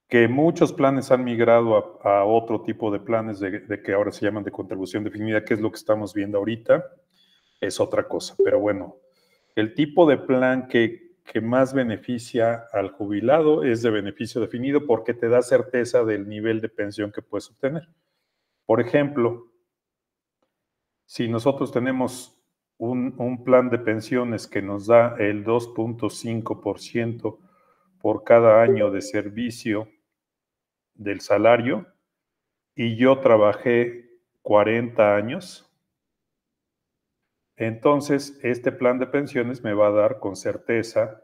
que muchos planes han migrado a otro tipo de planes de que ahora se llaman de contribución definida, que es lo que estamos viendo ahorita, es otra cosa. Pero bueno, el tipo de plan que más beneficia al jubilado es de beneficio definido porque te da certeza del nivel de pensión que puedes obtener. Por ejemplo, si nosotros tenemos un plan de pensiones que nos da el 2.5% por cada año de servicio del salario y yo trabajé 40 años, entonces este plan de pensiones me va a dar con certeza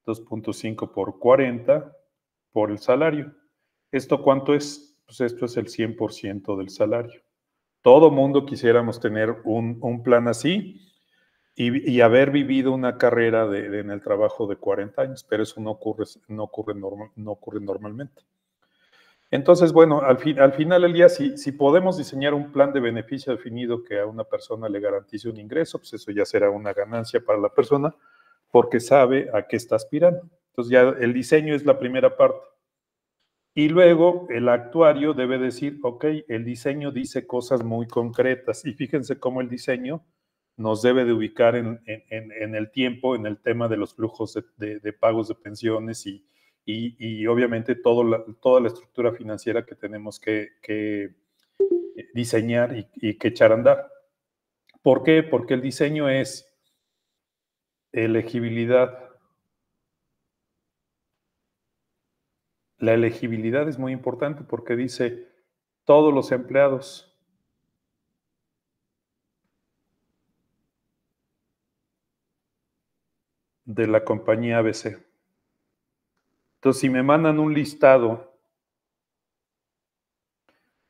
2.5 por 40 por el salario. ¿Esto cuánto es? Pues esto es el 100% del salario. Todo mundo quisiéramos tener un plan así y haber vivido una carrera en el trabajo de 40 años, pero eso no ocurre normalmente. Entonces, bueno, al final del día, si podemos diseñar un plan de beneficio definido que a una persona le garantice un ingreso, pues eso ya será una ganancia para la persona porque sabe a qué está aspirando. Entonces ya el diseño es la primera parte. Y luego el actuario debe decir, ok, el diseño dice cosas muy concretas y fíjense cómo el diseño nos debe de ubicar en el tiempo, en el tema de los flujos de pagos de pensiones y obviamente toda la estructura financiera que tenemos que diseñar y que echar a andar. ¿Por qué? Porque el diseño es elegibilidad. La elegibilidad es muy importante porque dice todos los empleados de la compañía ABC. Entonces, si me mandan un listado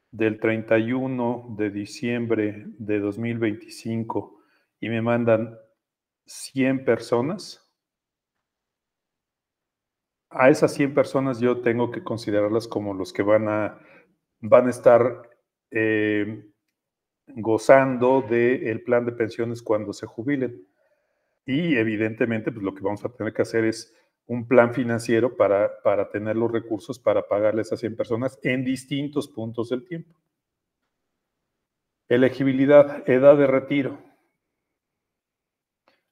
del 31 de diciembre de 2025 y me mandan 100 personas, a esas 100 personas yo tengo que considerarlas como los que van a estar gozando del plan de pensiones cuando se jubilen. Y evidentemente, pues lo que vamos a tener que hacer es un plan financiero para tener los recursos para pagarles a 100 personas en distintos puntos del tiempo. Elegibilidad, edad de retiro.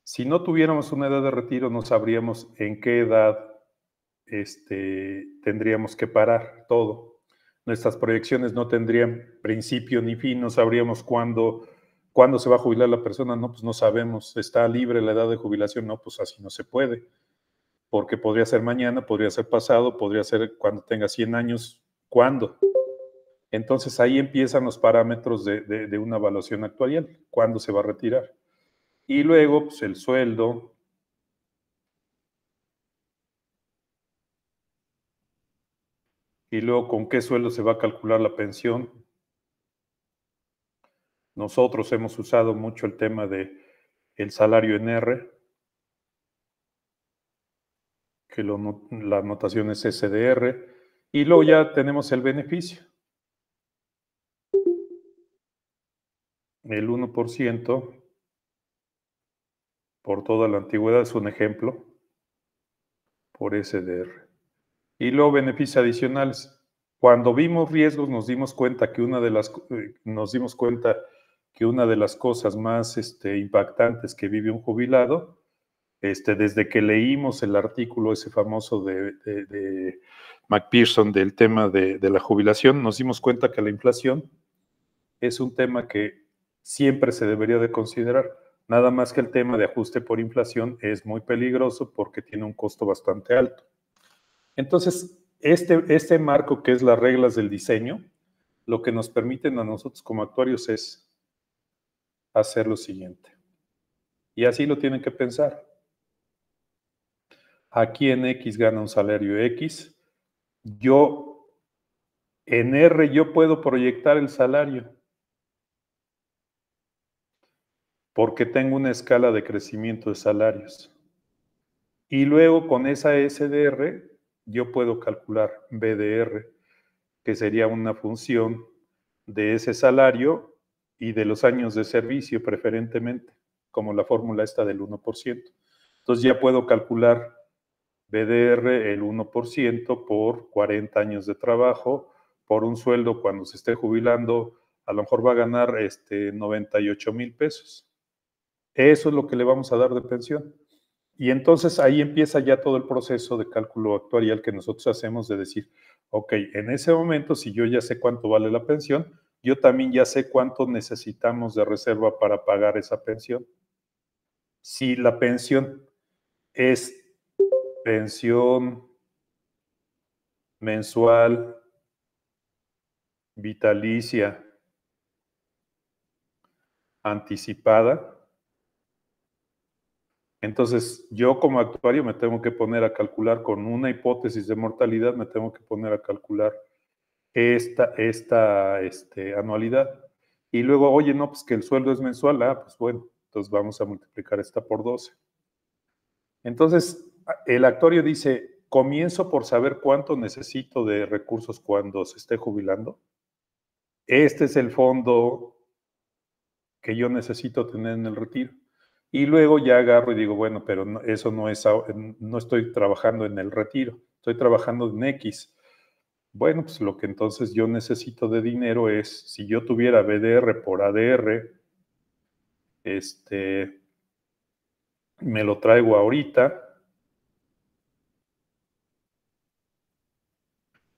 Si no tuviéramos una edad de retiro, no sabríamos en qué edad tendríamos que parar todo. Nuestras proyecciones no tendrían principio ni fin, no sabríamos cuándo se va a jubilar la persona, no, pues no sabemos, está libre la edad de jubilación, no, pues así no se puede, porque podría ser mañana, podría ser pasado, podría ser cuando tenga 100 años, ¿cuándo? Entonces ahí empiezan los parámetros de una evaluación actuarial, ¿cuándo se va a retirar? Y luego, pues el sueldo, y luego con qué sueldo se va a calcular la pensión. Nosotros hemos usado mucho el tema de el salario en R, que la notación es SDR, y luego ya tenemos el beneficio. El 1% por toda la antigüedad es un ejemplo, por SDR. Y luego beneficios adicionales. Cuando vimos riesgos nos dimos cuenta que una de las cosas más impactantes que vive un jubilado, desde que leímos el artículo ese famoso de McPherson del tema de la jubilación, nos dimos cuenta que la inflación es un tema que siempre se debería de considerar. Nada más que el tema de ajuste por inflación es muy peligroso porque tiene un costo bastante alto. Entonces, este marco que es las reglas del diseño, lo que nos permiten a nosotros como actuarios es hacer lo siguiente. Y así lo tienen que pensar. Aquí en X gana un salario X. En R yo puedo proyectar el salario porque tengo una escala de crecimiento de salarios. Y luego con esa SDR yo puedo calcular BDR, que sería una función de ese salario y de los años de servicio preferentemente, como la fórmula esta del 1%. Entonces ya puedo calcular BDR el 1% por 40 años de trabajo, por un sueldo cuando se esté jubilando, a lo mejor va a ganar 98,000 pesos. Eso es lo que le vamos a dar de pensión. Y entonces ahí empieza ya todo el proceso de cálculo actuarial que nosotros hacemos de decir, ok, en ese momento, si yo ya sé cuánto vale la pensión, yo también ya sé cuánto necesitamos de reserva para pagar esa pensión. Si la pensión es pensión mensual, vitalicia, anticipada, entonces yo como actuario me tengo que poner a calcular con una hipótesis de mortalidad, me tengo que poner a calcular esta anualidad. Y luego, oye, no, pues que el sueldo es mensual, pues bueno, entonces vamos a multiplicar esta por 12. Entonces, el actuario dice, comienzo por saber cuánto necesito de recursos cuando se esté jubilando. Este es el fondo que yo necesito tener en el retiro. Y luego ya agarro y digo, bueno, pero no, eso no es, no estoy trabajando en el retiro, estoy trabajando en X. Bueno, pues lo que entonces yo necesito de dinero es, si yo tuviera BDR por ADR, me lo traigo ahorita.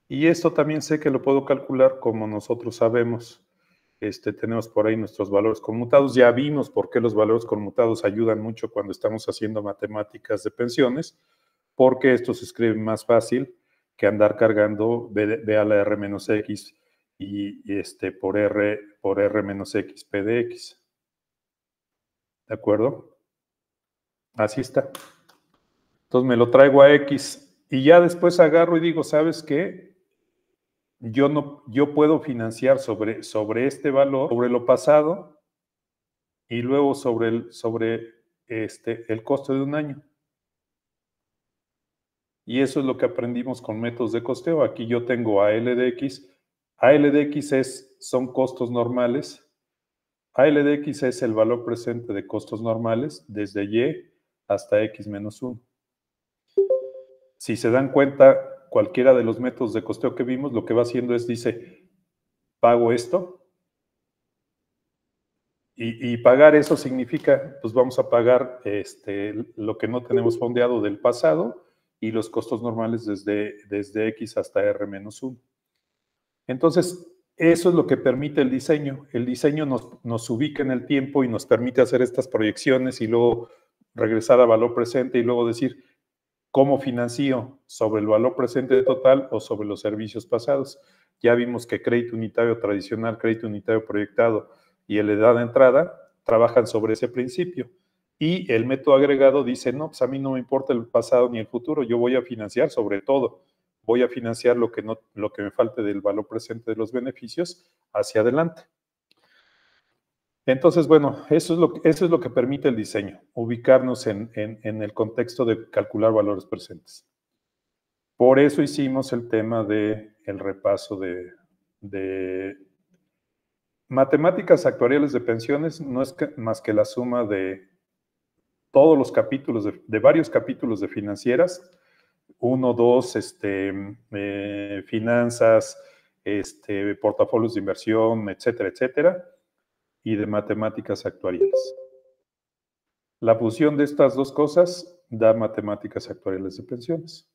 Y esto también sé que lo puedo calcular como nosotros sabemos. Tenemos por ahí nuestros valores conmutados. Ya vimos por qué los valores conmutados ayudan mucho cuando estamos haciendo matemáticas de pensiones, porque esto se escribe más fácil que andar cargando B a la R menos X y por R menos X, P de X. ¿De acuerdo? Así está. Entonces me lo traigo a X y ya después agarro y digo, ¿sabes qué? Yo puedo financiar sobre este valor, sobre lo pasado y luego sobre el costo de un año. Y eso es lo que aprendimos con métodos de costeo. Aquí yo tengo AL de X. AL de X son costos normales. AL de X es el valor presente de costos normales desde Y hasta X menos 1. Si se dan cuenta, cualquiera de los métodos de costeo que vimos, lo que va haciendo es, dice, pago esto. Y pagar eso significa, pues vamos a pagar lo que no tenemos fondeado del pasado y los costos normales desde X hasta R menos 1. Entonces, eso es lo que permite el diseño. El diseño nos ubica en el tiempo y nos permite hacer estas proyecciones y luego regresar a valor presente y luego decir, ¿cómo financio? ¿Sobre el valor presente total o sobre los servicios pasados? Ya vimos que crédito unitario tradicional, crédito unitario proyectado y el edad de entrada trabajan sobre ese principio. Y el método agregado dice, no, pues a mí no me importa el pasado ni el futuro, yo voy a financiar sobre todo. Voy a financiar lo que me falte del valor presente de los beneficios hacia adelante. Entonces, bueno, eso es lo que permite el diseño, ubicarnos en el contexto de calcular valores presentes. Por eso hicimos el tema del repaso de matemáticas actuariales de pensiones, no es más que la suma de todos los capítulos, de varios capítulos de financieras, 1, 2, finanzas, portafolios de inversión, etcétera, etcétera, y de matemáticas actuariales. La fusión de estas dos cosas da matemáticas actuariales de pensiones.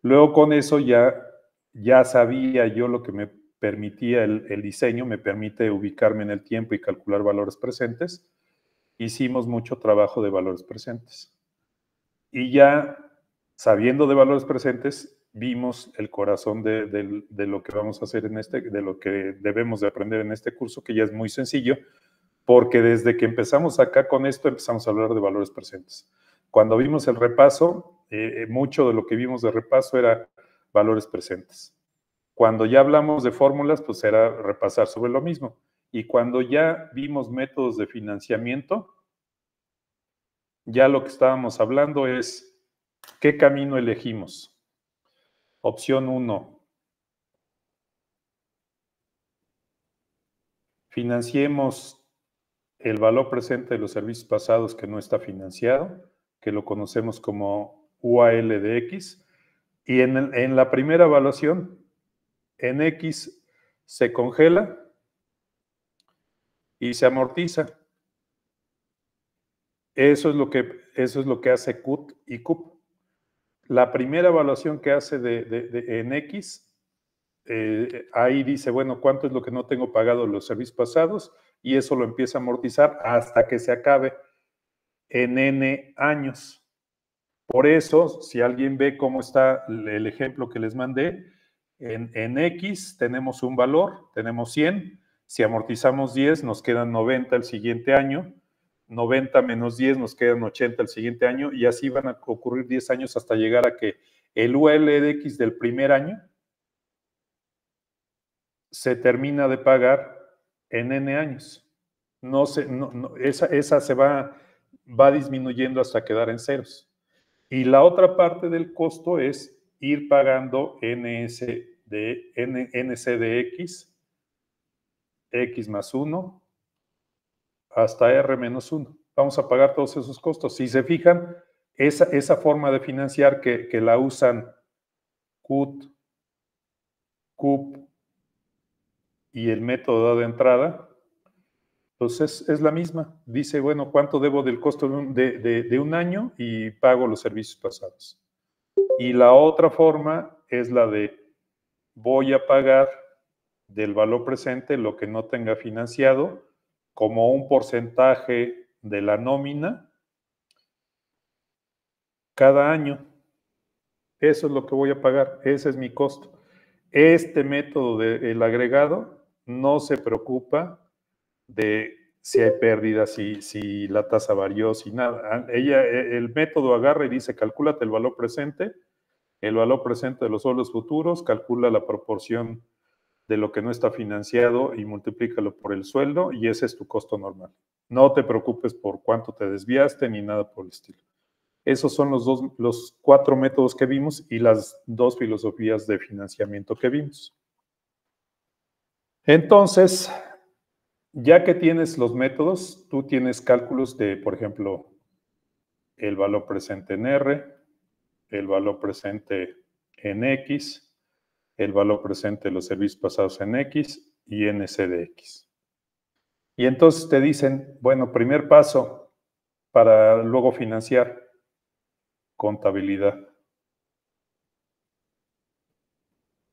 Luego con eso ya sabía yo lo que me permitía el diseño, me permite ubicarme en el tiempo y calcular valores presentes. Hicimos mucho trabajo de valores presentes. Y ya sabiendo de valores presentes, vimos el corazón de lo que vamos a hacer de lo que debemos de aprender en este curso, que ya es muy sencillo, porque desde que empezamos acá con esto, empezamos a hablar de valores presentes. Cuando vimos el repaso, mucho de lo que vimos de repaso era valores presentes. Cuando ya hablamos de fórmulas, pues era repasar sobre lo mismo. Y cuando ya vimos métodos de financiamiento, ya lo que estábamos hablando es ¿qué camino elegimos? Opción 1. Financiemos el valor presente de los servicios pasados que no está financiado, que lo conocemos como UAL de X, y en la primera evaluación, en X se congela y se amortiza. Eso es lo que hace CUT y CUP. La primera evaluación que hace en X, ahí dice, bueno, ¿cuánto es lo que no tengo pagado los servicios pasados? Y eso lo empieza a amortizar hasta que se acabe en N años. Por eso, si alguien ve cómo está el ejemplo que les mandé, en X tenemos un valor, tenemos 100, si amortizamos 10 nos quedan 90 el siguiente año, 90 menos 10 nos quedan 80 el siguiente año, y así van a ocurrir 10 años hasta llegar a que el UL de X del primer año se termina de pagar en N años. Esa se va disminuyendo hasta quedar en ceros. Y la otra parte del costo es ir pagando NC de X más 1, hasta R menos 1. Vamos a pagar todos esos costos. Si se fijan, esa forma de financiar que la usan CUT, CUP y el método de entrada, pues es la misma. Dice, bueno, ¿cuánto debo del costo de un año? Y pago los servicios pasados. Y la otra forma es la de voy a pagar del valor presente lo que no tenga financiado como un porcentaje de la nómina cada año. Eso es lo que voy a pagar, ese es mi costo. Este método del agregado no se preocupa de si hay pérdidas, si la tasa varió, si nada. El método agarra y dice, calcúlate el valor presente de los sueldos futuros, calcula la proporción de lo que no está financiado y multiplícalo por el sueldo, y ese es tu costo normal. No te preocupes por cuánto te desviaste ni nada por el estilo. Esos son los 4 métodos que vimos y las 2 filosofías de financiamiento que vimos. Entonces, ya que tienes los métodos, tú tienes cálculos de, por ejemplo, el valor presente en R, el valor presente en X, el valor presente de los servicios pasados en X y NC de X. Y entonces te dicen, bueno, primer paso para luego financiar, contabilidad.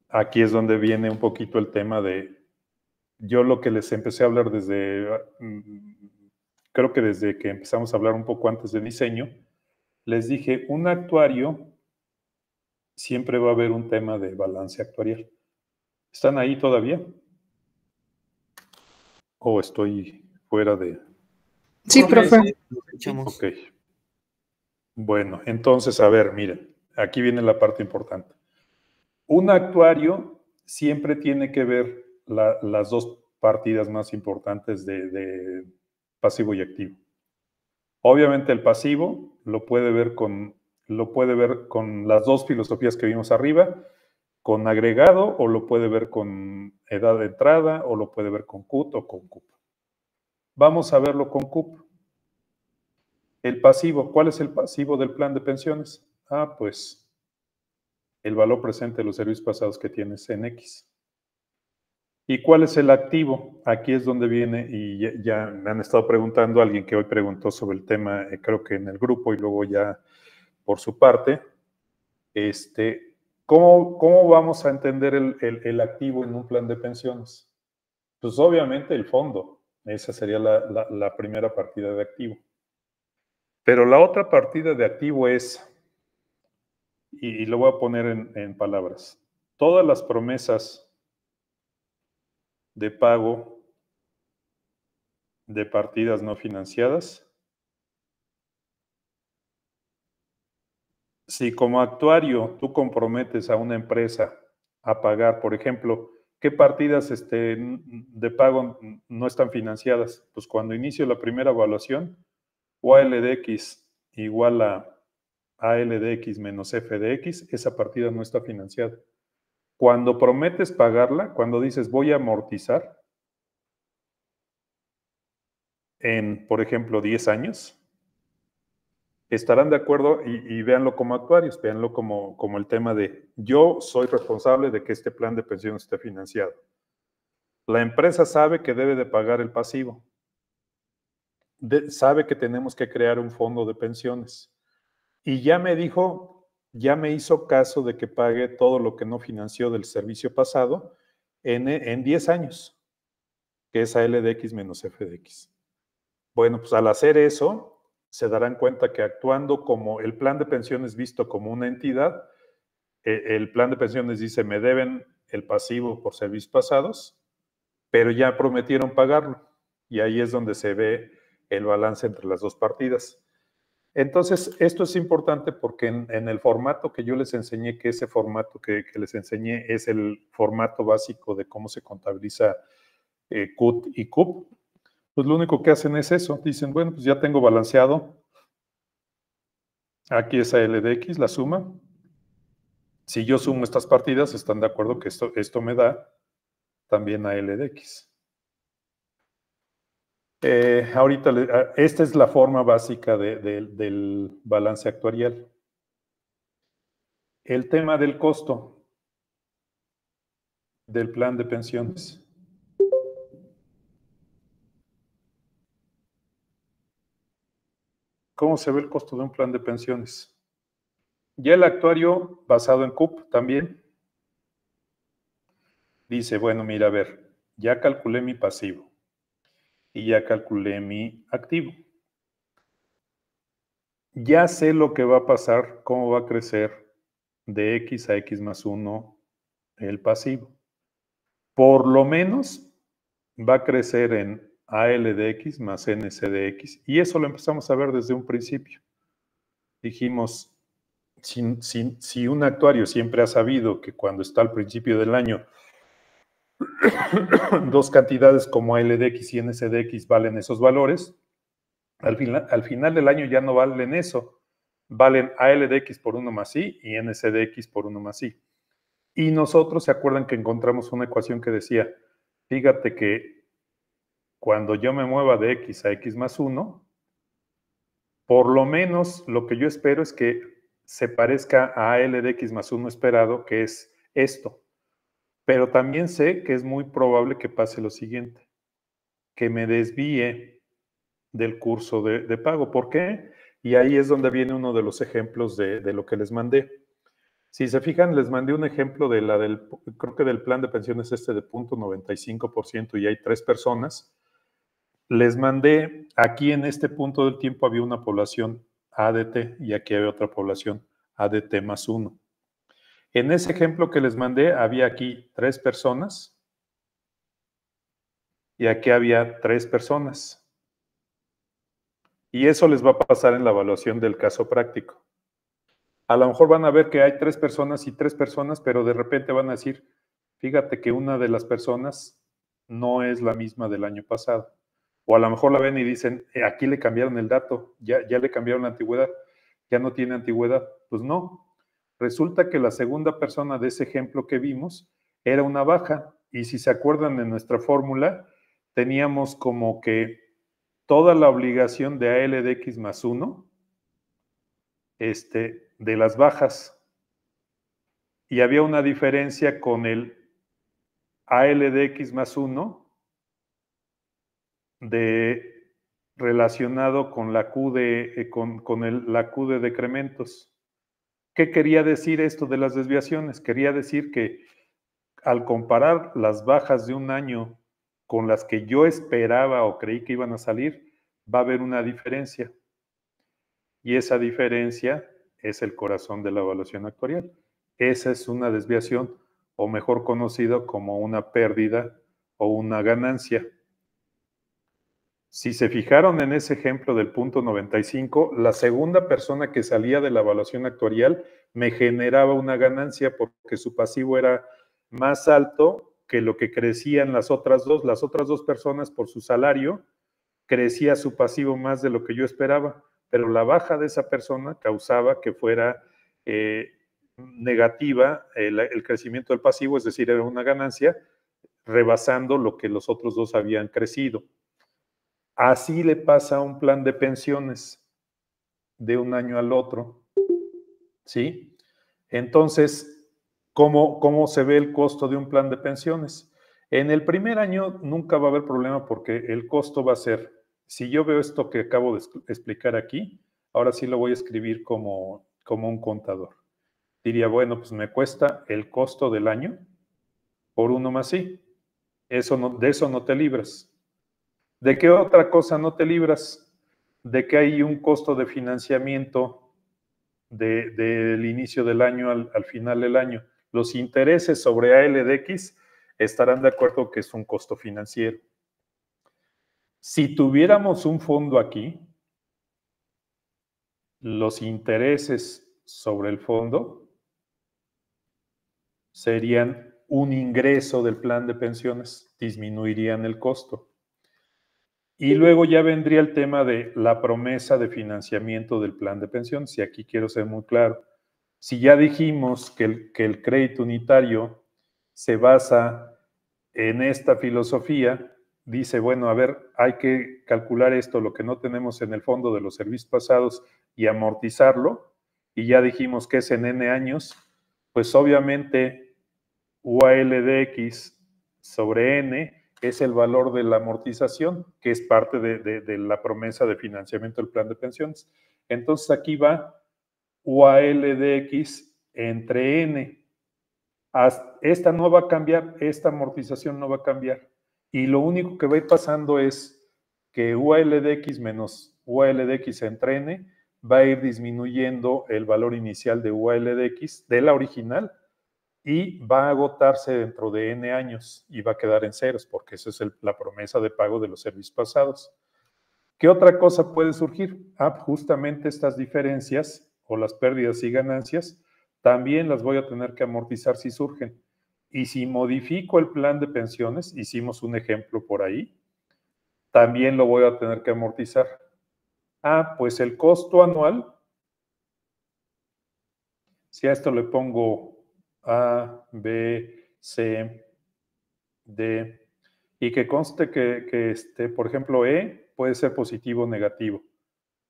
Aquí es donde viene un poquito el tema de, yo lo que les empecé a hablar creo que desde que empezamos a hablar un poco antes de diseño, les dije, un actuario siempre va a haber un tema de balance actuarial. ¿Están ahí todavía? ¿O estoy fuera de...? Sí, profe. Ok. Bueno, entonces, a ver, miren, aquí viene la parte importante. Un actuario siempre tiene que ver las dos partidas más importantes de pasivo y activo. Obviamente el pasivo lo puede ver con las dos filosofías que vimos arriba, con agregado, o lo puede ver con edad de entrada, o lo puede ver con CUT o con CUP. Vamos a verlo con CUP. El pasivo, ¿cuál es el pasivo del plan de pensiones? Ah, pues el valor presente de los servicios pasados que tienes en X. ¿Y cuál es el activo? Aquí es donde viene, y ya me han estado preguntando, alguien que hoy preguntó sobre el tema, creo que en el grupo y luego ya por su parte, ¿cómo vamos a entender el activo en un plan de pensiones? Pues obviamente el fondo, esa sería la primera partida de activo. Pero la otra partida de activo es, y lo voy a poner en palabras, todas las promesas de pago de partidas no financiadas. Si como actuario tú comprometes a una empresa a pagar, por ejemplo, ¿qué partidas de pago no están financiadas? Pues cuando inicio la primera evaluación, UAL de X igual a AL de X menos F de X, esa partida no está financiada. Cuando prometes pagarla, cuando dices voy a amortizar en, por ejemplo, 10 años, estarán de acuerdo y véanlo como actuarios, véanlo como el tema de yo soy responsable de que este plan de pensión esté financiado. La empresa sabe que debe de pagar el pasivo, sabe que tenemos que crear un fondo de pensiones y ya me dijo, ya me hizo caso de que pague todo lo que no financió del servicio pasado en 10 años, que es ALDX menos FDX. Bueno, pues al hacer eso, se darán cuenta que actuando como el plan de pensiones visto como una entidad, el plan de pensiones dice, me deben el pasivo por servicios pasados, pero ya prometieron pagarlo. Y ahí es donde se ve el balance entre las dos partidas. Entonces, esto es importante porque en el formato que yo les enseñé, que ese formato que les enseñé es el formato básico de cómo se contabiliza CUT y CUP, pues lo único que hacen es eso. Dicen, bueno, pues ya tengo balanceado. Aquí es ALDX, la suma. Si yo sumo estas partidas, están de acuerdo que esto me da también ALDX. Ahorita, esta es la forma básica del balance actuarial. El tema del costo del plan de pensiones. ¿Cómo se ve el costo de un plan de pensiones? Ya el actuario, basado en CUP también, dice, bueno, mira, a ver, ya calculé mi pasivo y ya calculé mi activo. Ya sé lo que va a pasar, cómo va a crecer de X a X más 1 el pasivo. Por lo menos va a crecer en ALDX más NCDX y eso lo empezamos a ver desde un principio. Dijimos, si un actuario siempre ha sabido que cuando está al principio del año dos cantidades como ALDX y NCDX valen esos valores, al final del año ya no valen eso, valen ALDX por 1 más I y NCDX por 1 más I. Y nosotros, ¿se acuerdan que encontramos una ecuación que decía, fíjate que cuando yo me mueva de X a X más 1, por lo menos lo que yo espero es que se parezca a ALDX más 1 esperado, que es esto. Pero también sé que es muy probable que pase lo siguiente, que me desvíe del curso de pago. ¿Por qué? Y ahí es donde viene uno de los ejemplos de lo que les mandé. Si se fijan, les mandé un ejemplo creo que del plan de pensiones de 0.95% y hay 3 personas. Les mandé, aquí en este punto del tiempo había una población ADT y aquí había otra población ADT más 1. En ese ejemplo que les mandé, había aquí 3 personas y aquí había 3 personas. Y eso les va a pasar en la evaluación del caso práctico. A lo mejor van a ver que hay 3 personas y 3 personas, pero de repente van a decir, fíjate que una de las personas no es la misma del año pasado. O a lo mejor la ven y dicen, aquí le cambiaron el dato, ya le cambiaron la antigüedad, ya no tiene antigüedad. Pues no. Resulta que la segunda persona de ese ejemplo que vimos era una baja. Y si se acuerdan de nuestra fórmula, teníamos como que toda la obligación de ALDX más 1 de las bajas. Y había una diferencia con el ALDX más 1 relacionado con la Q la Q de decrementos. ¿Qué quería decir esto de las desviaciones? Quería decir que al comparar las bajas de un año con las que yo esperaba o creí que iban a salir, va a haber una diferencia. Y esa diferencia es el corazón de la evaluación actuarial. Esa es una desviación, o mejor conocido como una pérdida o una ganancia. Si se fijaron en ese ejemplo del punto 95, la segunda persona que salía de la evaluación actuarial me generaba una ganancia porque su pasivo era más alto que lo que crecían las otras dos. Las otras dos personas por su salario crecía su pasivo más de lo que yo esperaba, pero la baja de esa persona causaba que fuera negativa el crecimiento del pasivo, es decir, era una ganancia, rebasando lo que los otros dos habían crecido. Así le pasa a un plan de pensiones. de un año al otro, ¿sí? Entonces, ¿cómo se ve el costo de un plan de pensiones? En el primer año nunca va a haber problema porque el costo va a ser, si yo veo esto que acabo de explicar aquí, ahora sí lo voy a escribir como un contador. Diría, bueno, pues me cuesta el costo del año por 1 más I. De eso no te libras. ¿De qué otra cosa no te libras? De que hay un costo de financiamiento del inicio del año al final del año. Los intereses sobre ALDX estarán de acuerdo que es un costo financiero. Si tuviéramos un fondo aquí, los intereses sobre el fondo serían un ingreso del plan de pensiones, disminuirían el costo. Y luego ya vendría el tema de la promesa de financiamiento del plan de pensiones. Y aquí quiero ser muy claro. Si ya dijimos que el crédito unitario se basa en esta filosofía, dice, bueno, a ver, hay que calcular esto, lo que no tenemos en el fondo de los servicios pasados y amortizarlo, y ya dijimos que es en N años, pues obviamente UALDX sobre N es el valor de la amortización, que es parte de la promesa de financiamiento del plan de pensiones. Entonces aquí va UALDX entre N. Esta no va a cambiar, esta amortización no va a cambiar. Y lo único que va a ir pasando es que UALDX menos UALDX entre N va a ir disminuyendo el valor inicial de UALDX de la original y va a agotarse dentro de N años y va a quedar en ceros, porque esa es la promesa de pago de los servicios pasados. ¿Qué otra cosa puede surgir? Justamente estas diferencias o las pérdidas y ganancias también las voy a tener que amortizar si surgen. Y si modifico el plan de pensiones, hicimos un ejemplo por ahí, también lo voy a tener que amortizar. Pues el costo anual, si a esto le pongo A, B, C, D, y que conste que por ejemplo, E puede ser positivo o negativo,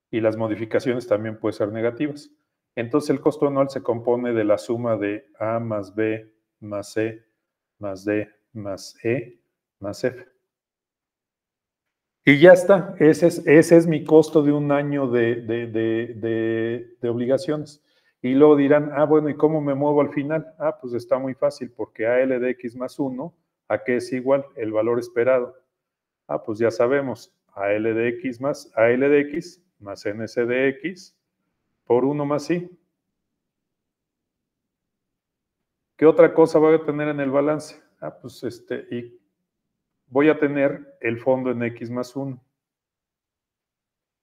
y las modificaciones también pueden ser negativas. Entonces el costo anual se compone de la suma de A más B más C más D más E más F. Y ya está, ese es mi costo de un año de obligaciones. Y luego dirán, bueno, ¿y cómo me muevo al final? Pues está muy fácil, porque AL de X más 1, ¿a qué es igual? El valor esperado. Pues ya sabemos, AL de X más AL de X más NC de X por 1 más I. ¿Qué otra cosa voy a tener en el balance? Pues y voy a tener el fondo en X más 1.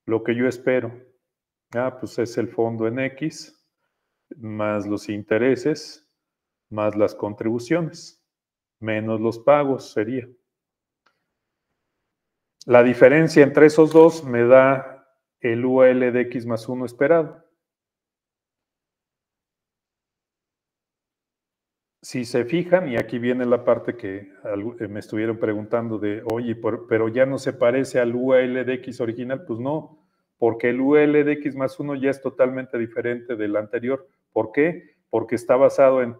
Lo que yo espero. Pues es el fondo en X, más los intereses, más las contribuciones, menos los pagos sería. La diferencia entre esos dos me da el UL de X más 1 esperado. Si se fijan, y aquí viene la parte que me estuvieron preguntando de, oye, pero ya no se parece al UL de X original, pues no, porque el UL de X más 1 ya es totalmente diferente del anterior. ¿Por qué? Porque está basado en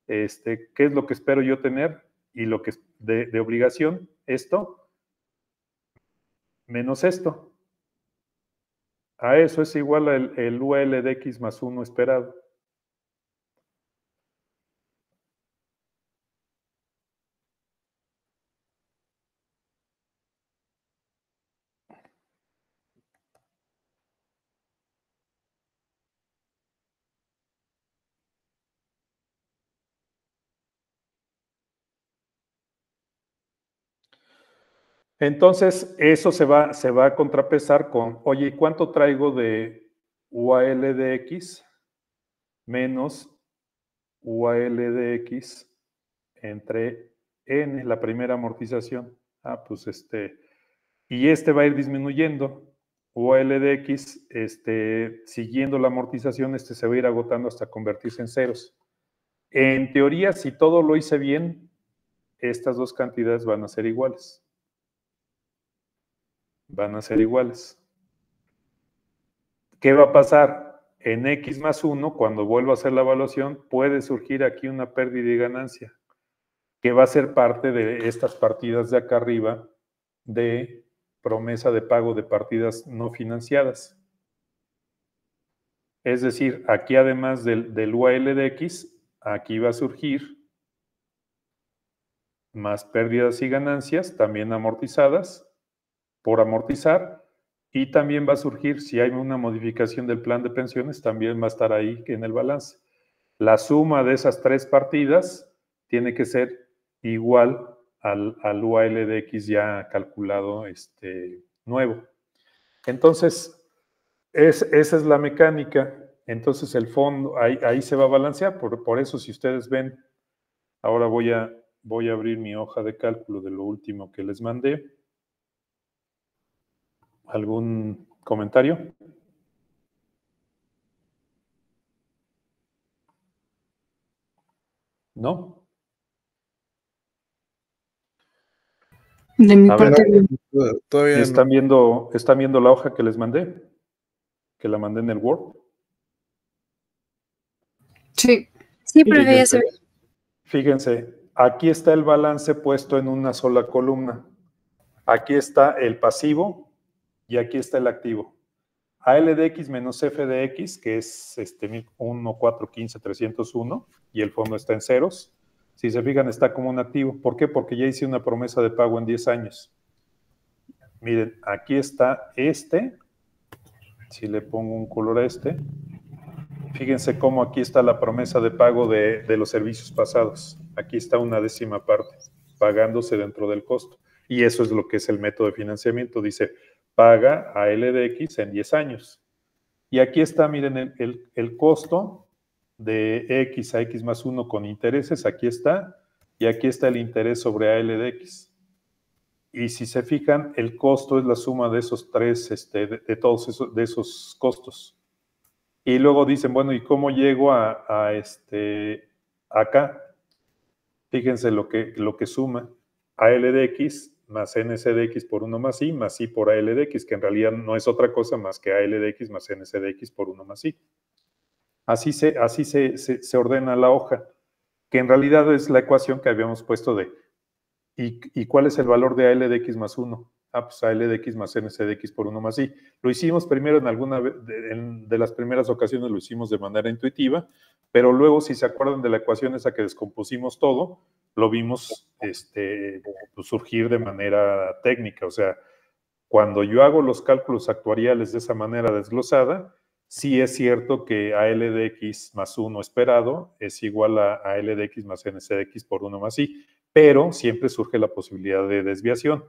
qué es lo que espero yo tener y lo que es de obligación, esto, menos esto. A eso es igual el UL de X más 1 esperado. Entonces, eso se va a contrapesar con, oye, ¿cuánto traigo de UAL de X menos UAL de X entre N, la primera amortización? Pues y va a ir disminuyendo. UAL de X, siguiendo la amortización, se va a ir agotando hasta convertirse en ceros. En teoría, si todo lo hice bien, estas dos cantidades van a ser iguales. Van a ser iguales. ¿Qué va a pasar? En X más 1, cuando vuelva a hacer la evaluación, puede surgir aquí una pérdida y ganancia, que va a ser parte de estas partidas de acá arriba de promesa de pago de partidas no financiadas. Es decir, aquí además del UAL de X, aquí va a surgir más pérdidas y ganancias, también amortizadas, por amortizar, y también va a surgir, si hay una modificación del plan de pensiones, también va a estar ahí en el balance. La suma de esas tres partidas tiene que ser igual al UAL de X ya calculado nuevo. Entonces, esa es la mecánica. Entonces, el fondo, ahí se va a balancear. Por eso, si ustedes ven, ahora voy a abrir mi hoja de cálculo de lo último que les mandé. ¿Algún comentario? ¿No? De mi A ver, parte, Todavía ¿están no. viendo la hoja que les mandé? Que la mandé en el Word. sí. Sí, profe, ya se ve. Fíjense, aquí está el balance puesto en una sola columna. Aquí está el pasivo y aquí está el activo. AL de X menos F de X, que es 1, 4, 15, 301, y el fondo está en ceros. Si se fijan, está como un activo. ¿Por qué? Porque ya hice una promesa de pago en 10 años. Miren, aquí está si le pongo un color a fíjense cómo aquí está la promesa de pago de los servicios pasados. Aquí está una 10ª parte, pagándose dentro del costo. Y eso es lo que es el método de financiamiento. Dice, paga a L de X en 10 años. Y aquí está, miren, el costo de X a X más 1 con intereses. Aquí está. Y aquí está el interés sobre AL de X. Y si se fijan, el costo es la suma de esos tres, de todos esos costos. Y luego dicen, bueno, ¿y cómo llego a acá? Fíjense lo que suma. AL de X más NC de X por 1 más I por AL de X, que en realidad no es otra cosa más que AL de X más NC de X por 1 más I. Así se ordena la hoja, que en realidad es la ecuación que habíamos puesto de ¿y cuál es el valor de AL de X más 1? Pues AL de X más NC de X por 1 más I. Lo hicimos primero en alguna de las primeras ocasiones, lo hicimos de manera intuitiva, pero luego, si se acuerdan de la ecuación esa que descompusimos todo, lo vimos pues, surgir de manera técnica. O sea, cuando yo hago los cálculos actuariales de esa manera desglosada, sí es cierto que AL de X más 1 esperado es igual a AL de X más NC de X por 1 más I, pero siempre surge la posibilidad de desviación.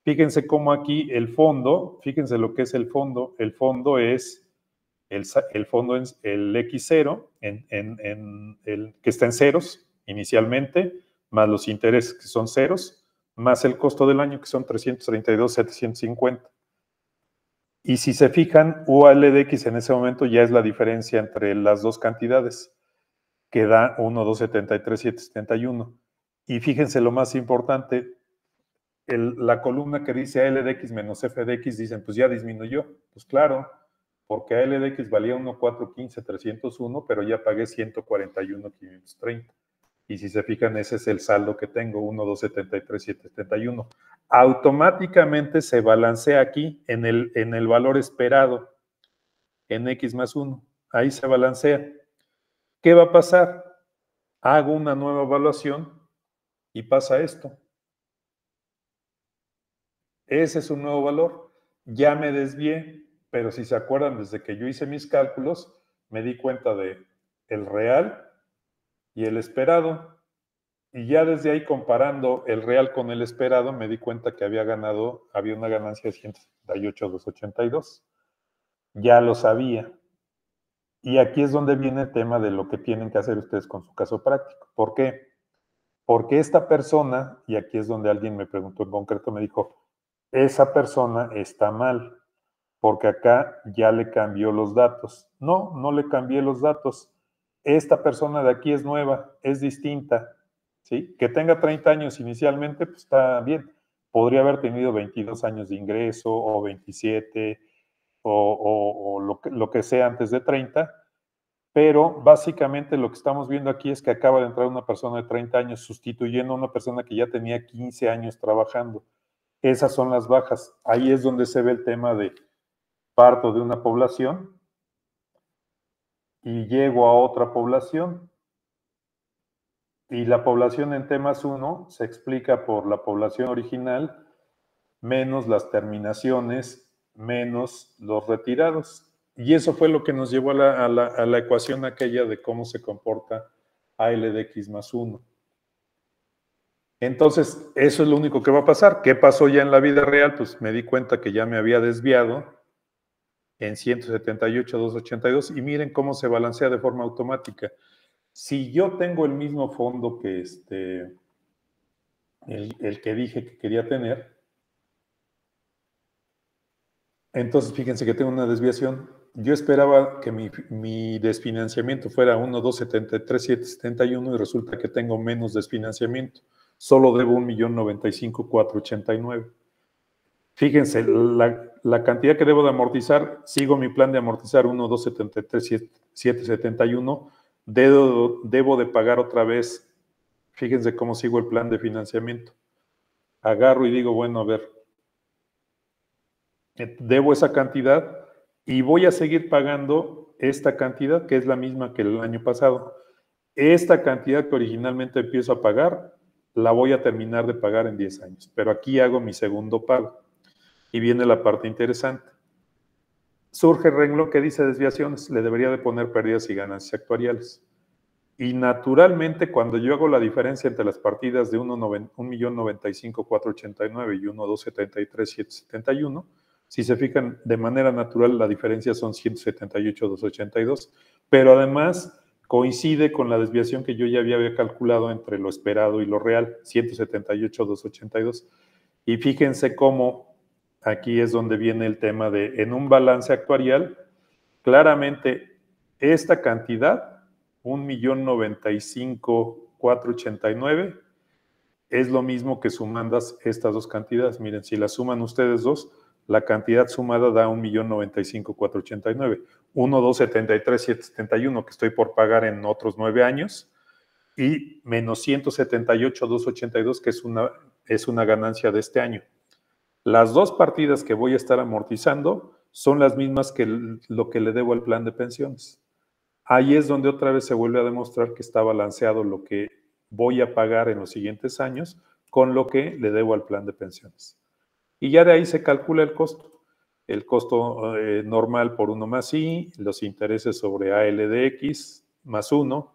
Fíjense cómo aquí el fondo, fíjense lo que es el fondo es el fondo es el X0, que está en ceros inicialmente, más los intereses que son ceros, más el costo del año que son 332,750. Y si se fijan, UAL de X en ese momento ya es la diferencia entre las dos cantidades, que da 1,273,771. Y fíjense lo más importante, la columna que dice AL de X menos F de X, dicen, pues ya disminuyó. Pues claro, porque AL de X valía 1,415,301, pero ya pagué 141,530. Y si se fijan, ese es el saldo que tengo, 1,273,771. Automáticamente se balancea aquí en el valor esperado, en X más 1. Ahí se balancea. ¿Qué va a pasar? Hago una nueva evaluación y pasa esto. Ese es un nuevo valor. Ya me desvié, pero si se acuerdan, desde que yo hice mis cálculos, me di cuenta de el real y el esperado. Y ya desde ahí, comparando el real con el esperado, me di cuenta que había una ganancia de 178,282. Ya lo sabía. Y aquí es donde viene el tema de lo que tienen que hacer ustedes con su caso práctico. ¿Por qué? Porque esta persona, y aquí es donde alguien me preguntó en concreto, me dijo, esa persona está mal, porque acá ya le cambió los datos. No, no le cambié los datos. Esta persona de aquí es nueva, es distinta, ¿sí? Que tenga 30 años inicialmente, pues está bien. Podría haber tenido 22 años de ingreso, o 27, o lo que sea antes de 30, pero básicamente lo que estamos viendo aquí es que acaba de entrar una persona de 30 años sustituyendo a una persona que ya tenía 15 años trabajando. Esas son las bajas. Ahí es donde se ve el tema de parto de una población y llego a otra población. Y la población en T+1 se explica por la población original menos las terminaciones, menos los retirados. Y eso fue lo que nos llevó a la ecuación aquella de cómo se comporta AL de X más 1. Entonces, eso es lo único que va a pasar. ¿Qué pasó ya en la vida real? Pues me di cuenta que ya me había desviado en 178,282 y miren cómo se balancea de forma automática. Si yo tengo el mismo fondo que el que dije que quería tener, entonces fíjense que tengo una desviación. Yo esperaba que mi desfinanciamiento fuera 1,273,771 y resulta que tengo menos desfinanciamiento. Solo debo 1,095,489. Fíjense, la cantidad que debo de amortizar, sigo mi plan de amortizar 1,273,771. Debo de pagar otra vez. Fíjense cómo sigo el plan de financiamiento. Agarro y digo, bueno, a ver, debo esa cantidad y voy a seguir pagando esta cantidad, que es la misma que el año pasado. Esta cantidad que originalmente empiezo a pagar, la voy a terminar de pagar en 10 años. Pero aquí hago mi segundo pago. Y viene la parte interesante. Surge el renglón que dice desviaciones. Le debería de poner pérdidas y ganancias actuariales. Y naturalmente, cuando yo hago la diferencia entre las partidas de 1,095,489 y 1,273,771, si se fijan, de manera natural la diferencia son 178,282, pero además coincide con la desviación que yo ya había calculado entre lo esperado y lo real, 178,282. Y fíjense cómo aquí es donde viene el tema de, en un balance actuarial, claramente esta cantidad, 1,095,489, es lo mismo que sumando estas dos cantidades. Miren, si las suman ustedes dos, la cantidad sumada da 1,095,489. 1,273,771 que estoy por pagar en otros 9 años y menos 178,282 que es una ganancia de este año. Las dos partidas que voy a estar amortizando son las mismas que lo que le debo al plan de pensiones. Ahí es donde otra vez se vuelve a demostrar que está balanceado lo que voy a pagar en los siguientes años con lo que le debo al plan de pensiones. Y ya de ahí se calcula el costo. El costo normal por 1 más I, los intereses sobre AL de X más 1.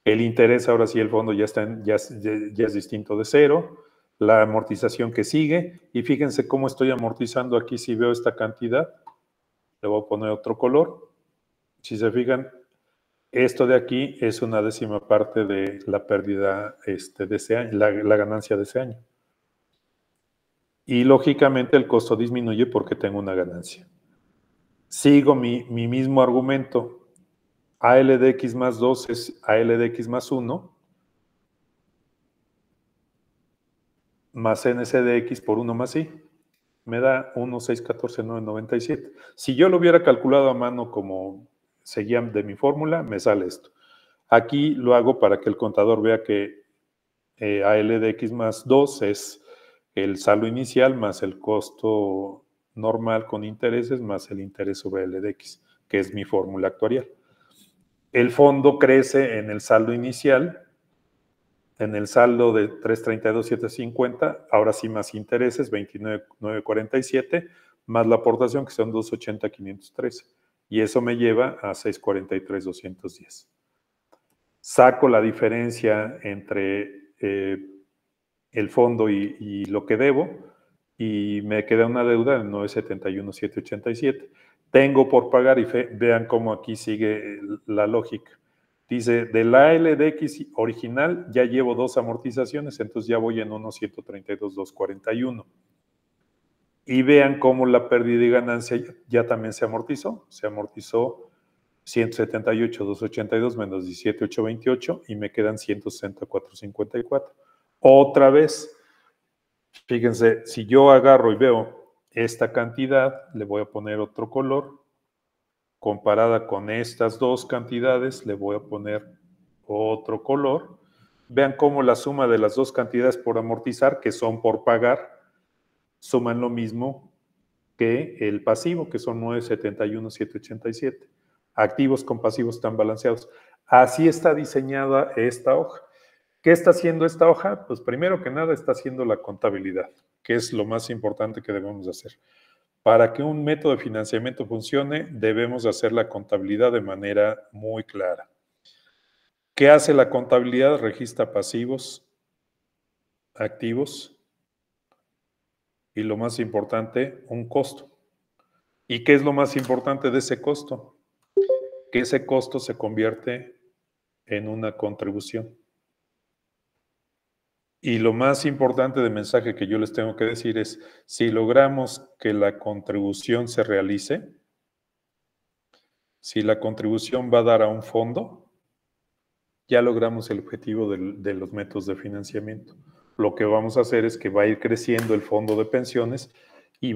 El interés, ahora sí, el fondo ya es distinto de 0. La amortización que sigue. Y fíjense cómo estoy amortizando aquí. Si veo esta cantidad, le voy a poner otro color. Si se fijan, esto de aquí es una décima parte de la pérdida de ese año, la ganancia de ese año. Y lógicamente el costo disminuye porque tengo una ganancia. Sigo mi mismo argumento. AL de X más 2 es AL de X más 1 más NC de X por 1 más I. Me da 1,614,997. Si yo lo hubiera calculado a mano como seguía de mi fórmula, me sale esto. Aquí lo hago para que el contador vea que AL de X más 2 es el saldo inicial más el costo normal con intereses más el interés sobre L de X, que es mi fórmula actuarial. El fondo crece en el saldo inicial, en el saldo de 332,750, ahora sí más intereses, 29,947, más la aportación que son 280,513. Y eso me lleva a 643,210. Saco la diferencia entre el fondo y lo que debo y me queda una deuda de 971,787. Tengo por pagar y vean cómo aquí sigue la lógica. Dice, del ALDX original ya llevo 2 amortizaciones, entonces ya voy en 1,132,241. Y vean cómo la pérdida y ganancia ya también se amortizó. Se amortizó 178,282 menos 17,828 y me quedan 164,54. Otra vez, fíjense, si yo agarro y veo esta cantidad, le voy a poner otro color, comparada con estas dos cantidades, le voy a poner otro color. Vean cómo la suma de las dos cantidades por amortizar, que son por pagar, suman lo mismo que el pasivo, que son 971,787. Activos con pasivos están balanceados. Así está diseñada esta hoja. ¿Qué está haciendo esta hoja? Pues primero que nada está haciendo la contabilidad, que es lo más importante que debemos hacer. Para que un método de financiamiento funcione, debemos hacer la contabilidad de manera muy clara. ¿Qué hace la contabilidad? Registra pasivos, activos y, lo más importante, un costo. ¿Y qué es lo más importante de ese costo? Que ese costo se convierte en una contribución. Y lo más importante del mensaje que yo les tengo que decir es, si logramos que la contribución se realice, si la contribución va a dar a un fondo, ya logramos el objetivo de los métodos de financiamiento. Lo que vamos a hacer es que va a ir creciendo el fondo de pensiones y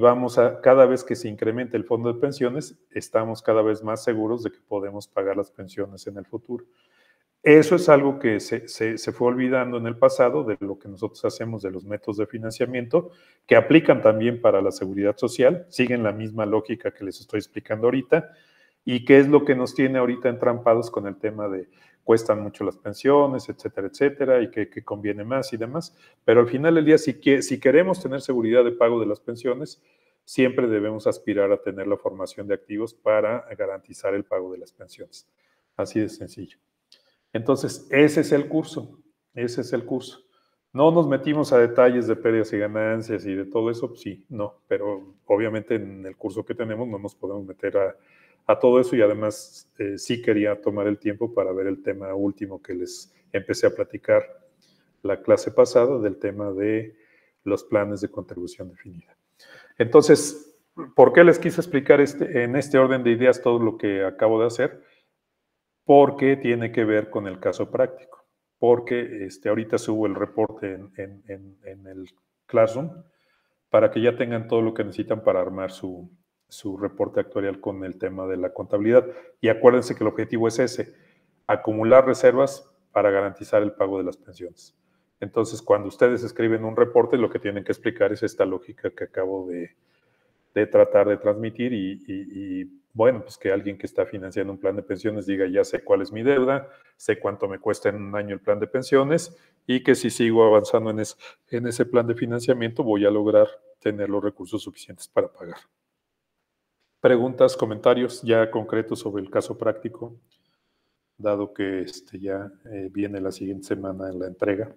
cada vez que se incremente el fondo de pensiones, estamos cada vez más seguros de que podemos pagar las pensiones en el futuro. Eso es algo que se fue olvidando en el pasado de lo que nosotros hacemos de los métodos de financiamiento, que aplican también para la seguridad social, siguen la misma lógica que les estoy explicando ahorita, y qué es lo que nos tiene ahorita entrampados con el tema de cuestan mucho las pensiones, etcétera, y que conviene más y demás. Pero al final del día, si queremos tener seguridad de pago de las pensiones, siempre debemos aspirar a tener la formación de activos para garantizar el pago de las pensiones. Así de sencillo. Entonces, ese es el curso. No nos metimos a detalles de pérdidas y ganancias y de todo eso, pues sí, no, pero obviamente en el curso que tenemos no nos podemos meter a todo eso y además sí quería tomar el tiempo para ver el tema último que les empecé a platicar la clase pasada del tema de los planes de contribución definida. Entonces, ¿por qué les quise explicar en este orden de ideas todo lo que acabo de hacer? Porque tiene que ver con el caso práctico. Porque ahorita subo el reporte en el Classroom para que ya tengan todo lo que necesitan para armar su reporte actuarial con el tema de la contabilidad. Y acuérdense que el objetivo es ese, acumular reservas para garantizar el pago de las pensiones. Entonces, cuando ustedes escriben un reporte, lo que tienen que explicar es esta lógica que acabo de tratar de transmitir y bueno, pues que alguien que está financiando un plan de pensiones diga, ya sé cuál es mi deuda, sé cuánto me cuesta en un año el plan de pensiones y que si sigo avanzando en ese plan de financiamiento voy a lograr tener los recursos suficientes para pagar. Preguntas, comentarios ya concretos sobre el caso práctico, dado que ya viene la siguiente semana en la entrega.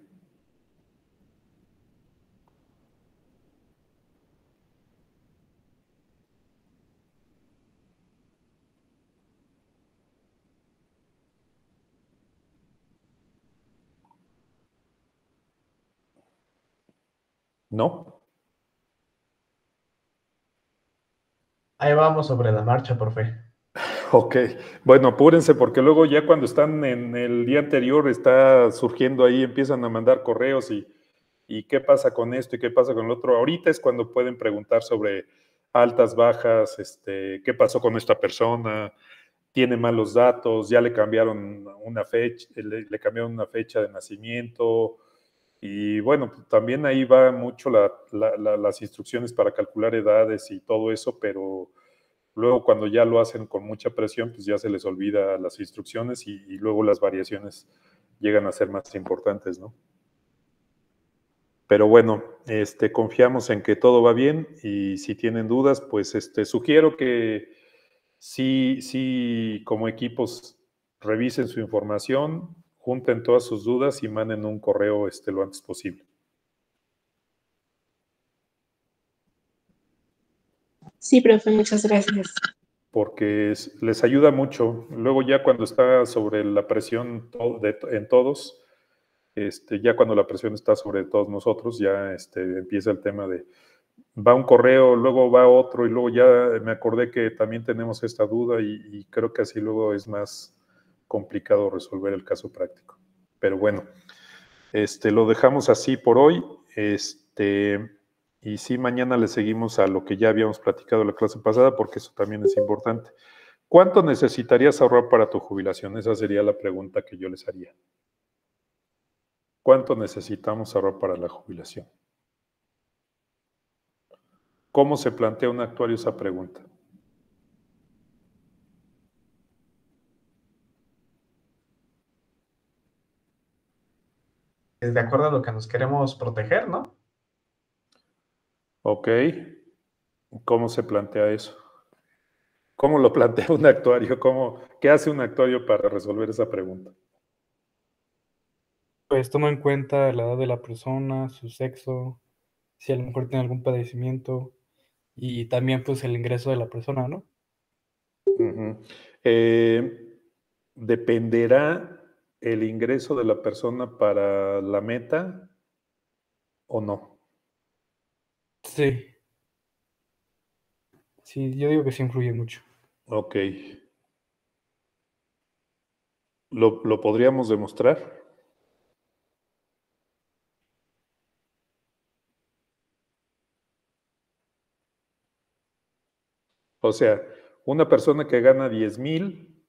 ¿No? Ahí vamos sobre la marcha, profe. Ok, bueno, apúrense porque luego ya cuando están en el día anterior está surgiendo ahí, empiezan a mandar correos y qué pasa con esto y qué pasa con el otro. Ahorita es cuando pueden preguntar sobre altas, bajas, qué pasó con esta persona, tiene malos datos, ya le cambiaron una fecha, le cambiaron una fecha de nacimiento y bueno, también ahí va mucho las instrucciones para calcular edades y todo eso, pero luego cuando ya lo hacen con mucha presión, pues ya se les olvida las instrucciones y luego las variaciones llegan a ser más importantes, ¿no? Pero bueno, confiamos en que todo va bien y si tienen dudas, pues sugiero que sí, como equipos revisen su información, junten todas sus dudas y manden un correo lo antes posible. Sí, profe, muchas gracias. Porque les ayuda mucho. Luego ya cuando está sobre la presión en todos, ya cuando la presión está sobre todos nosotros, ya empieza el tema de, va un correo, luego va otro y luego ya me acordé que también tenemos esta duda y creo que así luego es más complicado resolver el caso práctico. Pero bueno, lo dejamos así por hoy. Y sí, mañana le seguimos a lo que ya habíamos platicado la clase pasada, porque eso también es importante. ¿Cuánto necesitarías ahorrar para tu jubilación? Esa sería la pregunta que yo les haría. ¿Cuánto necesitamos ahorrar para la jubilación? ¿Cómo se plantea un actuario esa pregunta? De acuerdo a lo que nos queremos proteger, ¿no? Ok. ¿Cómo se plantea eso? ¿Cómo lo plantea un actuario? ¿Qué hace un actuario para resolver esa pregunta? Pues toma en cuenta la edad de la persona, su sexo, si a lo mejor tiene algún padecimiento y también pues el ingreso de la persona, ¿no? Uh-huh. ¿Dependerá el ingreso de la persona para la meta o no? Sí, sí, yo digo que sí influye mucho. Ok. ¿Lo podríamos demostrar? O sea, una persona que gana 10,000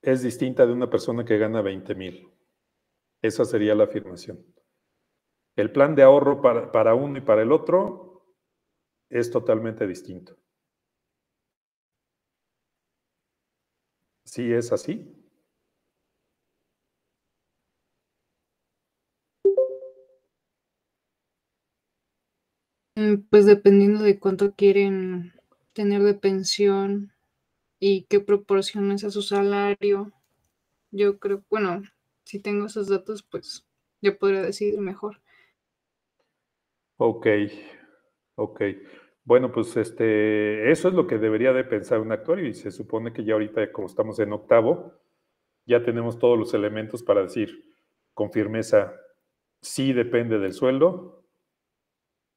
es distinta de una persona que gana 20,000. Esa sería la afirmación. El plan de ahorro para uno y para el otro es totalmente distinto. ¿Sí es así? Pues dependiendo de cuánto quieren tener de pensión y qué proporciones a su salario, yo creo, bueno, si tengo esos datos, pues yo podría decidir mejor. Ok, ok. Bueno, pues eso es lo que debería de pensar un actuario y se supone que ya ahorita, como estamos en octavo, ya tenemos todos los elementos para decir con firmeza, sí depende del sueldo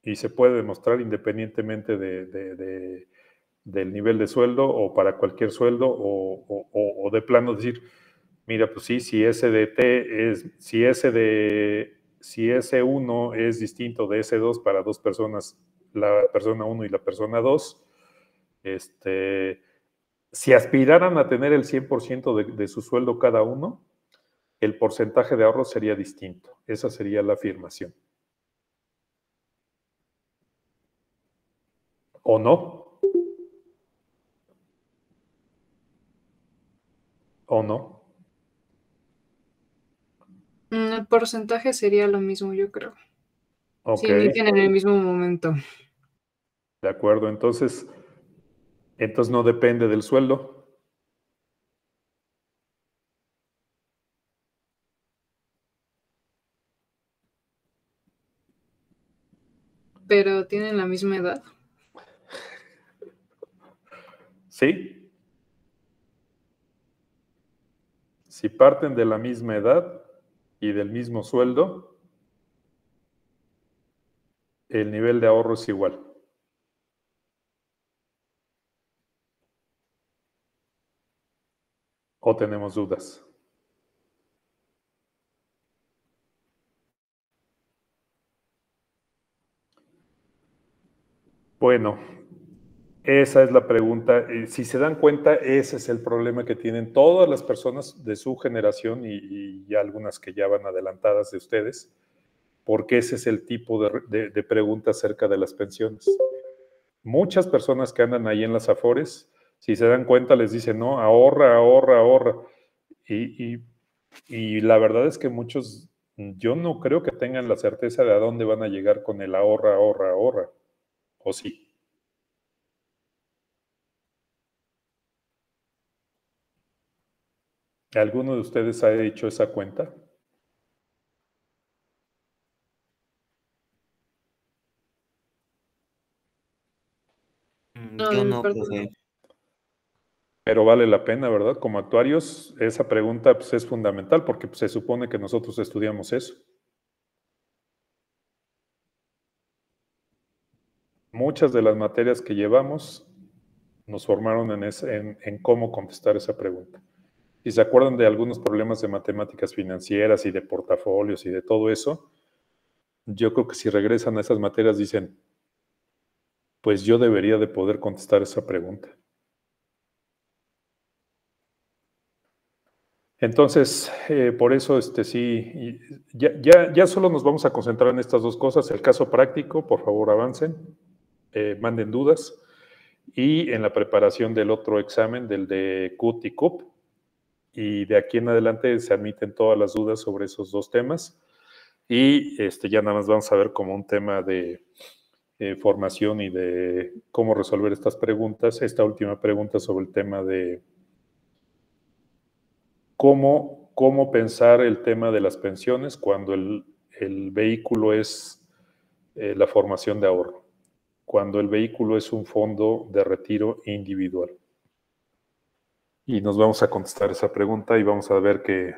y se puede demostrar independientemente del nivel de sueldo o para cualquier sueldo o de plano decir, mira, pues sí, si ese de T es, si ese 1 es distinto de ese 2 para dos personas, la persona 1 y la persona 2, si aspiraran a tener el 100% de su sueldo cada uno, el porcentaje de ahorro sería distinto. Esa sería la afirmación. ¿O no? ¿O no? El porcentaje sería lo mismo, yo creo. Ok, Si inician en el mismo momento. de acuerdo. Entonces no depende del sueldo. Pero tienen la misma edad. ¿Sí? Si parten de la misma edad y del mismo sueldo, el nivel de ahorro es igual. ¿O tenemos dudas? Bueno, esa es la pregunta. Si se dan cuenta, ese es el problema que tienen todas las personas de su generación y algunas que ya van adelantadas de ustedes, porque ese es el tipo de pregunta acerca de las pensiones. Muchas personas que andan ahí en las afores, si se dan cuenta, les dicen, no, ahorra, ahorra, ahorra. Y la verdad es que muchos, yo no creo que tengan la certeza de a dónde van a llegar con el ahorra, ahorra, ahorra. ¿O sí? ¿Alguno de ustedes ha hecho esa cuenta? No, Yo de mi no, parte no. profe. Pero vale la pena, ¿verdad? Como actuarios, esa pregunta pues, es fundamental porque pues, se supone que nosotros estudiamos eso. Muchas de las materias que llevamos nos formaron en cómo contestar esa pregunta. Si se acuerdan de algunos problemas de matemáticas financieras y de portafolios y de todo eso, yo creo que si regresan a esas materias dicen, pues yo debería de poder contestar esa pregunta. Entonces, por eso, sí, ya solo nos vamos a concentrar en estas dos cosas. El caso práctico, por favor, avancen, manden dudas. Y en la preparación del otro examen, del de CUT y CUP. Y de aquí en adelante se admiten todas las dudas sobre esos dos temas. Y ya nada más vamos a ver como un tema de formación y de cómo resolver estas preguntas. Esta última pregunta sobre el tema de cómo pensar el tema de las pensiones cuando el vehículo es la formación de ahorro, cuando el vehículo es un fondo de retiro individual. Y nos vamos a contestar esa pregunta y vamos a ver que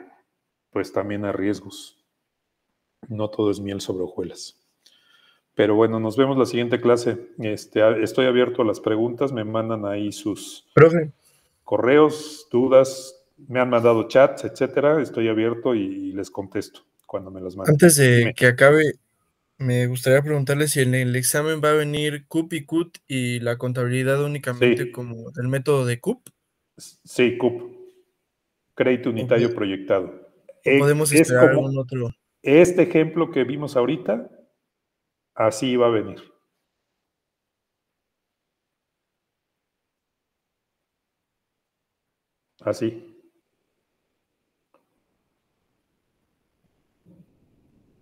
pues también hay riesgos. No todo es miel sobre hojuelas. Pero bueno, nos vemos la siguiente clase. Estoy abierto a las preguntas, me mandan ahí sus Profe, correos, dudas, me han mandado chats, etcétera. Estoy abierto y les contesto cuando me las manden. antes de Dime. que acabe, me gustaría preguntarle si en el examen va a venir CUP y CUT y la contabilidad únicamente Sí. como el método de CUP, Sí, CUP, crédito unitario proyectado. o podemos Es esperar como algún otro. este ejemplo que vimos ahorita, así va a venir. Así.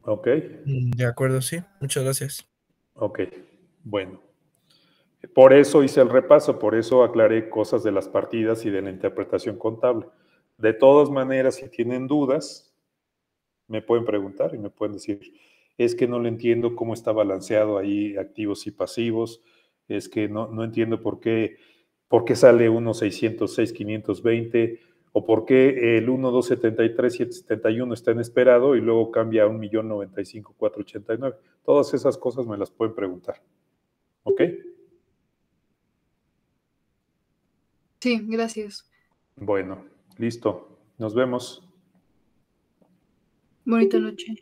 ¿Ok? De acuerdo, sí. Muchas gracias. Ok, bueno. Por eso hice el repaso, por eso aclaré cosas de las partidas y de la interpretación contable. De todas maneras, si tienen dudas, me pueden preguntar y me pueden decir, es que no le entiendo cómo está balanceado ahí activos y pasivos, es que no entiendo por qué sale 1,606, 520, o por qué el 1,273, 771 está en esperado y luego cambia a 1,095,489. Todas esas cosas me las pueden preguntar. ¿Ok? Sí, gracias. Bueno, listo. Nos vemos. Bonita noche.